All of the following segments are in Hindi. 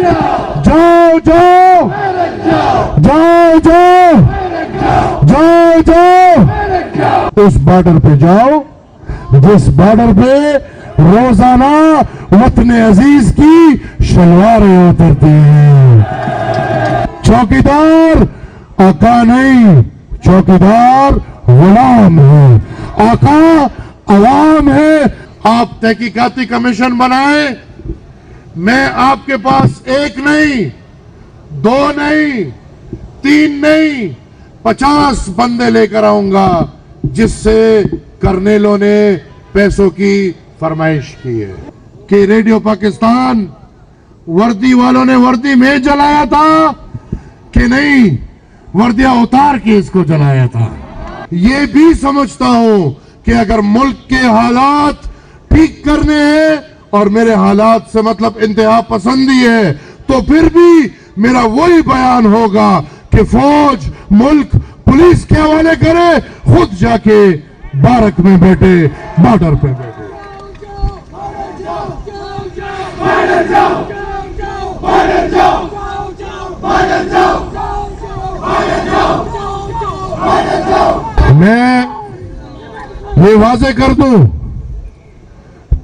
जाओ जाओ जाओ जाओ जाओ जाओ उस बॉर्डर पे जाओ जिस बॉर्डर पे रोजाना वतन अजीज की शलवारें उतरती हैं। चौकीदार आका नहीं, चौकीदार गुलाम है, आका अवाम है। आप तहकीकाती कमीशन बनाए, मैं आपके पास एक नहीं, दो नहीं, तीन नहीं, 50 बंदे लेकर आऊंगा जिससे कर्नेलों ने पैसों की फरमाइश की है कि रेडियो पाकिस्तान वर्दी वालों ने वर्दी में जलाया था कि नहीं, वर्दियां उतार के इसको जलाया था। ये भी समझता हूं कि अगर मुल्क के हालात ठीक करने हैं और मेरे हालात से मतलब इंतहा पसंदी है तो फिर भी मेरा वही बयान होगा कि फौज मुल्क पुलिस के हवाले करे, खुद जाके बारक में बैठे, बॉर्डर पे बैठे। मैं ये वाजे कर दूं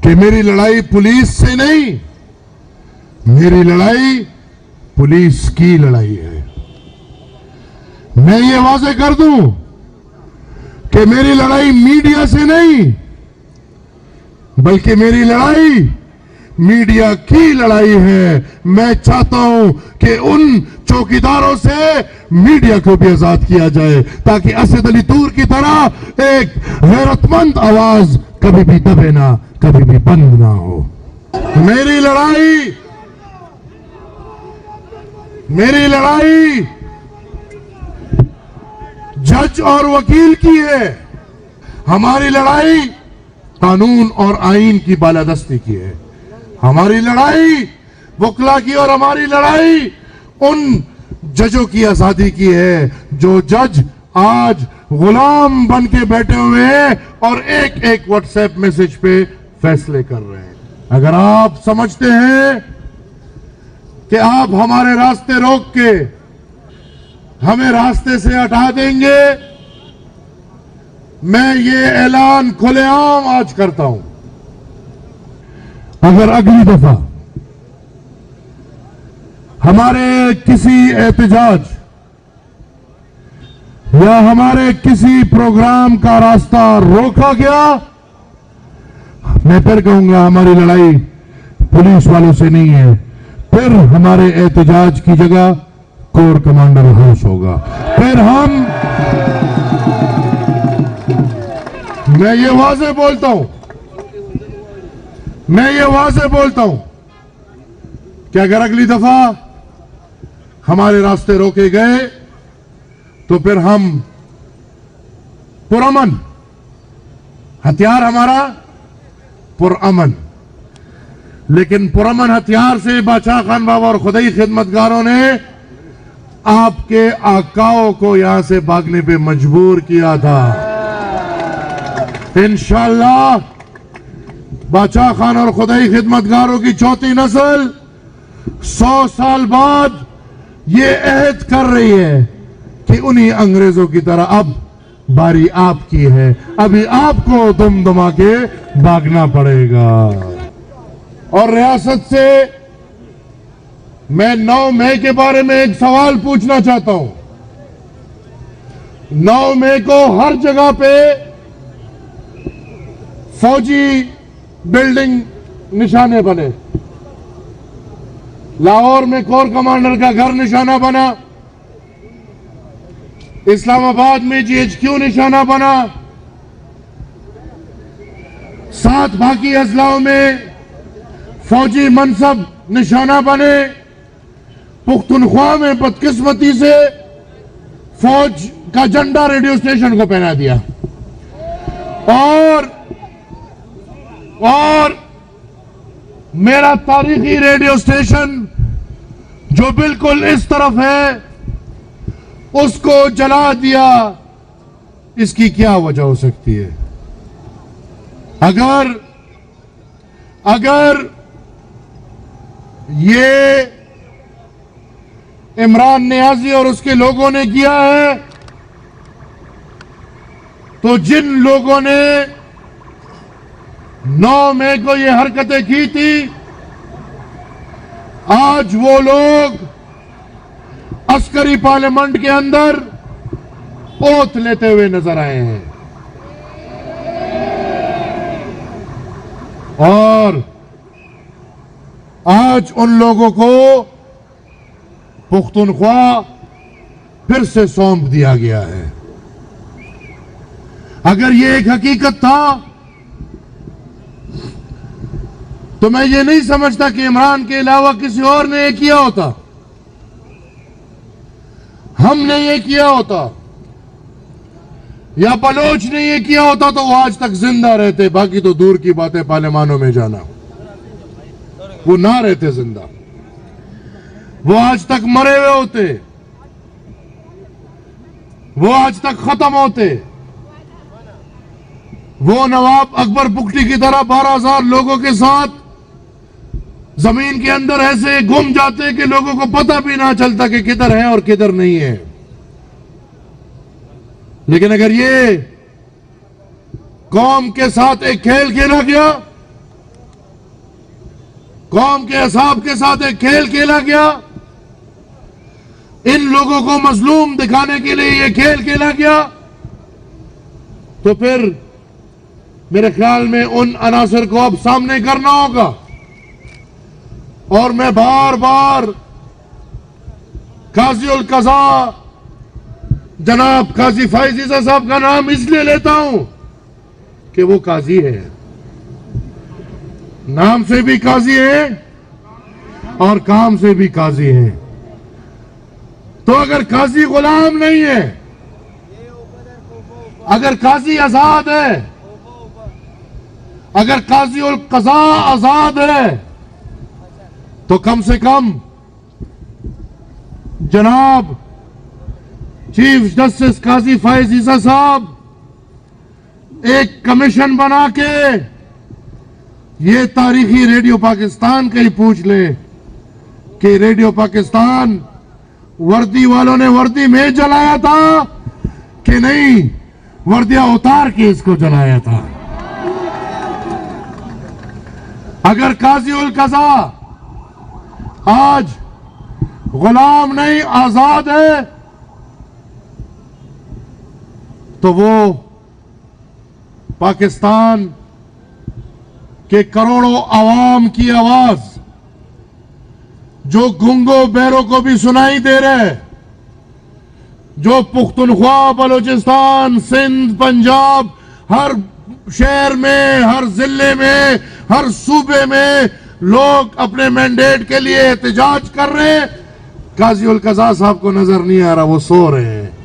कि मेरी लड़ाई पुलिस से नहीं, मेरी लड़ाई पुलिस की लड़ाई है। मैं ये वाजे कर दूं कि मेरी लड़ाई मीडिया से नहीं, बल्कि मेरी लड़ाई मीडिया की लड़ाई है। मैं चाहता हूं कि उन चौकीदारों से मीडिया को भी आजाद किया जाए ताकि असद अली तूर की तरह एक गैरतमंद आवाज कभी भी दबे ना, कभी भी बंद ना हो। मेरी लड़ाई जज और वकील की है, हमारी लड़ाई कानून और आईन की बालादस्ती की है। हमारी लड़ाई वकला की और हमारी लड़ाई उन जजों की आजादी की है जो जज आज गुलाम बन के बैठे हुए हैं और एक एक व्हाट्सएप मैसेज पे फैसले कर रहे हैं। अगर आप समझते हैं कि आप हमारे रास्ते रोक के हमें रास्ते से हटा देंगे, मैं ये ऐलान खुलेआम आज करता हूं, अगर अगली दफा हमारे किसी एहतजाज या हमारे किसी प्रोग्राम का रास्ता रोका गया, मैं फिर कहूंगा हमारी लड़ाई पुलिस वालों से नहीं है, फिर हमारे एहतजाज की जगह कोर कमांडर हाउस होगा। फिर मैं ये वाज़े बोलता हूं कि अगर अगली दफा हमारे रास्ते रोके गए तो फिर हम पुरअमन, हथियार हमारा पुरअमन, लेकिन पुरअमन हथियार से बादशाह खान बाबा और खुदाई खिदमतगारों ने आपके आकाओं को यहां से भागने पे मजबूर किया था। इंशाअल्लाह बादशाह खान और खुदाई खिदमतगारों की चौथी नस्ल 100 साल बाद ये अहद कर रही है कि उन्हीं अंग्रेजों की तरह अब बारी आपकी है, अभी आपको दुम दुमा के भागना पड़ेगा। और रियासत से मैं 9 मई के बारे में एक सवाल पूछना चाहता हूं। 9 मई को हर जगह पे फौजी बिल्डिंग निशाने बने। लाहौर में कोर कमांडर का घर निशाना बना, इस्लामाबाद में GHQ निशाना बना, 7 बाकी अजलाओं में फौजी मनसब निशाना बने। पुख्तनख्वा में बदकिस्मती से फौज का झंडा रेडियो स्टेशन को पहना दिया और मेरा तारीखी रेडियो स्टेशन जो बिल्कुल इस तरफ है उसको जला दिया। इसकी क्या वजह हो सकती है? अगर ये इमरान नियाजी और उसके लोगों ने किया है, तो जिन लोगों ने 9 मई को ये हरकतें की थी, आज वो लोग अस्करी पार्लियामेंट के अंदर ओथ लेते हुए नजर आए हैं। और आज उन लोगों को पुख्तनख्वा फिर से सौंप दिया गया है। अगर ये एक हकीकत था तो मैं ये नहीं समझता कि इमरान के अलावा किसी और ने ये किया होता, हमने ये किया होता या बलोच ने ये किया होता तो वो आज तक जिंदा रहते। बाकी तो दूर की बातें, पार्लियामानों में जाना, वो ना रहते जिंदा, वो आज तक मरे हुए होते, वो आज तक खत्म होते। वो नवाब अकबर पुख्ती की तरह 12,000 लोगों के साथ जमीन के अंदर ऐसे गुम जाते कि लोगों को पता भी ना चलता कि किधर है और किधर नहीं है। लेकिन अगर ये कौम के साथ एक खेल खेला गया, कौम के असाब के साथ एक खेल खेला गया, इन लोगों को मजलूम दिखाने के लिए ये खेल खेला गया, तो फिर मेरे ख्याल में उन अनासर को अब सामने करना होगा। और मैं बार बार काजी उल कज़ा जनाब काजी फैज ईसा साहब का नाम इसलिए लेता हूं कि वो काजी है, नाम से भी काजी है और काम से भी काजी है। तो अगर काजी गुलाम नहीं है, अगर काजी आजाद है, अगर काजी उल कज़ा आजाद है, तो कम से कम जनाब चीफ जस्टिस काजी फैज ईसा साहब एक कमीशन बना के ये तारीखी रेडियो पाकिस्तान का ही पूछ ले कि रेडियो पाकिस्तान वर्दी वालों ने वर्दी में जलाया था कि नहीं, वर्दियां उतार के इसको जलाया था। अगर काजी उल कज़ा आज गुलाम नहीं आजाद है, तो वो पाकिस्तान के करोड़ों आवाम की आवाज जो गूंगो बहरों को भी सुनाई दे रहे, जो पुख्तनख्वा बलूचिस्तान सिंध पंजाब हर शहर में, हर जिले में, हर सूबे में लोग अपने मैंडेट के लिए एहतजाज कर रहे हैं, काजी उल कज़ा साहब को नजर नहीं आ रहा, वो सो रहे हैं।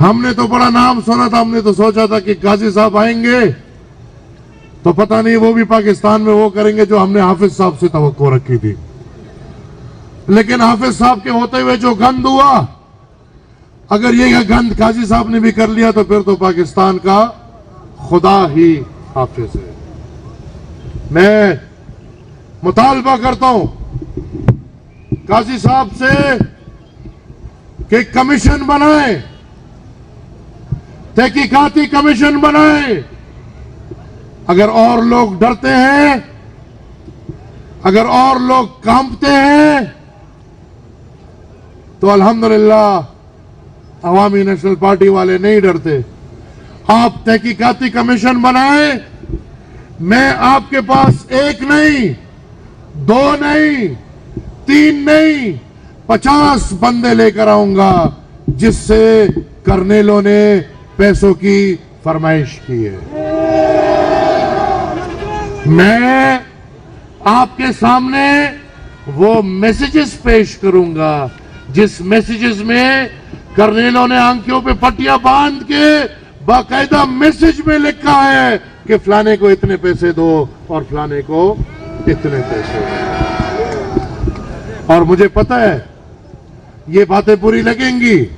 हमने तो बड़ा नाम सुना था, हमने तो सोचा था कि काजी साहब आएंगे तो पता नहीं वो भी पाकिस्तान में वो करेंगे जो हमने हाफिज साहब से तवक्को रखी थी। लेकिन हाफिज साहब के होते हुए जो गंद हुआ, अगर ये गंद काजी साहब ने भी कर लिया तो फिर तो पाकिस्तान का खुदा ही हाफिज है। मैं मुतालबा करता हूं काजी साहब से कि कमीशन बनाए, तहकीकाती कमीशन बनाए। अगर और लोग डरते हैं, अगर और लोग कांपते हैं, तो अल्हम्दुलिल्लाह अवामी नेशनल पार्टी वाले नहीं डरते। आप तहकीकाती कमीशन बनाए, मैं आपके पास एक नहीं, 2 नहीं, 3 नहीं, 50 बंदे लेकर आऊंगा जिससे कर्नेलों ने पैसों की फरमाइश की है। मैं आपके सामने वो मैसेजेस पेश करूंगा जिस मैसेजेस में कर्नेलों ने आंखों पे पट्टियां बांध के बाकायदा मैसेज में लिखा है कि फलाने को इतने पैसे दो और फलाने को इतने पैसे दो। और मुझे पता है ये बातें बुरी लगेंगी,